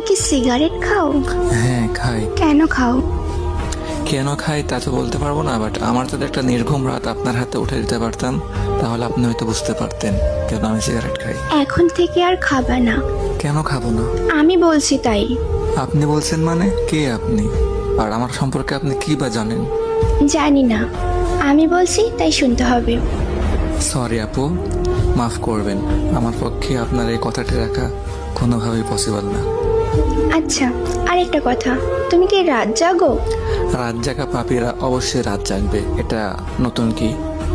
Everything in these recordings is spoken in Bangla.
কি সিগারেট খাও? হ্যাঁ খাই। কেন খাও? কেন খাই তা তো বলতে পারবো না, বাট আমার যদি একটা নির্ঘুম রাত আপনার হাতে উঠে দিতে পারতাম তাহলে আপনি হয়তো বুঝতে পারতেন কেন আমি সিগারেট খাই। এখন থেকে আর খাবা না। কেন খাবো না? আমি বলছি তাই। আপনি বলছেন মানে? কে আপনি? আর আমার সম্পর্কে আপনি কি বা জানেন? জানি না, আমি বলছি তাই শুনতে হবে। সরি আপু, মাফ করবেন, আমার পক্ষে আপনার এই কথাটি রাখা কোনোভাবেই পসিবল না। আচ্ছা, আরেকটা কথা, তুমি কি রাত জাগো? রাত জাগা পাপীরা অবশ্যই রাত জাগবে, এটা নতুন কি?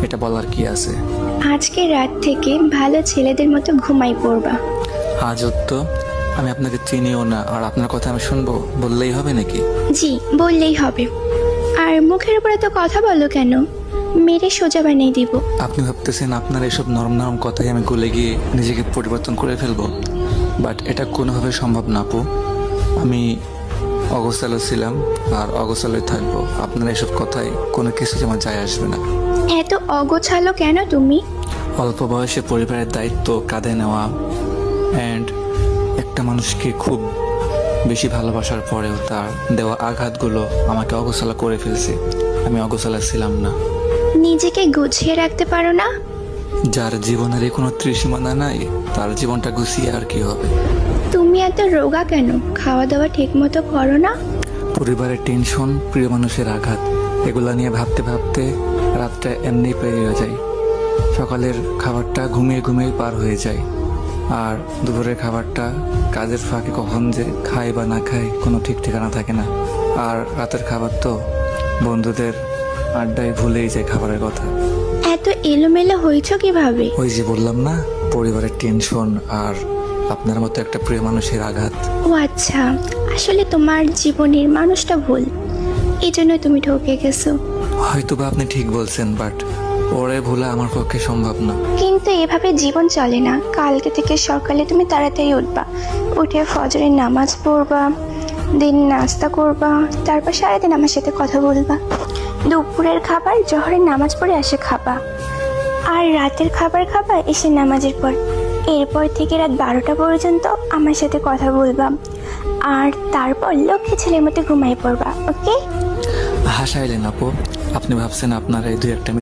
এটা বলার কি আছে? আজকে রাত থেকে ভালো ছেলেদের মতো ঘুমাই পড়বা। আজ তো আমি আপনাকে চিনিও না, আর আপনার কথা আমি শুনবো বললেই হবে নাকি? জি, বললেই হবে। আর মুখের উপরে তো কথা বলো কেন? মেরে সোজা বানিয়ে দিব। আপনি ভাবতেছেন আপনার এসব নরম নরম কথাই আমি গলে গিয়ে নিজেকে পরিবর্তন করে ফেলবো, বাট এটা কোনোভাবে সম্ভব না আপু। আমি অগোছালো ছিলাম আর অগোছালোই থাকবো। আপনার এসব কথায় কোনো কিছু আমার যায় আসবে না। এত অগোছালো কেন তুমি? অল্প বয়সে পরিবারের দায়িত্ব কাঁধে নেওয়া অ্যান্ড একটা মানুষকে খুব বেশি ভালোবাসার পরেও তার দেওয়া আঘাতগুলো আমাকে অগোছালো করে ফেলছে। আমি অগোছালো ছিলাম না। নিজেকে গুছিয়ে রাখতে পারো না? যার জীবনের কোনো ত্রিসীমানা নাই তার জীবনটা গুছিয়ে আর কি হবে? তুমি এত রোগা কেন? খাওয়া দাওয়া ঠিক মতো করো না? পরিবারের টেনশন, প্রিয় মানুষের আঘাত, এগুলা নিয়ে ভাবতে ভাবতে রাতটা এমনি পেরিয়ে যায়। সকালের খাবারটা ঘুমিয়ে ঘুমিয়ে পার হয়ে যায়, আর দুপুরের খাবারটা কাজের ফাঁকে কখন যে খাই বা না খাই কোনো ঠিক ঠিকানা থাকে না। আর রাতের খাবার তো বন্ধুদের আড্ডায় ভুলেই যায় খাবারের কথা। এত এলোমেলো হয়েছো কিভাবে? ওই যে বললাম না, পরিবারের টেনশন আর আপনার মতো একটা প্রিয় মানুষের আঘাত। ও আচ্ছা, আসলে তোমার জীবনের মানুষটা ভুল, এই জন্য তুমি ঠকে গেছো। হয়তো বা আপনি ঠিক বলছেন, বাট ওরে ভোলা আমার পক্ষে সম্ভব না। কিন্তু এভাবে জীবন চলে না। কালকে থেকে সকালে তুমি তাড়াতাড়ি উঠবা, উঠে ফজরের নামাজ পড়বা, দিন নাস্তা করবা, তারপর সারাদিন আমার সাথে কথা বলবা। দুপুরের খাবার জোহরের নামাজ পড়ে এসে খাবা, আর রাতের খাবার খাবা এসে নামাজের পর। এরপর থেকে রাত 12টা পর্যন্ত আমার সাথে কথা বলবা, আর তারপর লক্ষ্মী ছেলের মতো ঘুমাই পড়বা। ওকে? হাসাইলেন আপু, আপনি ভাবছেন আপনার এই দুই একটা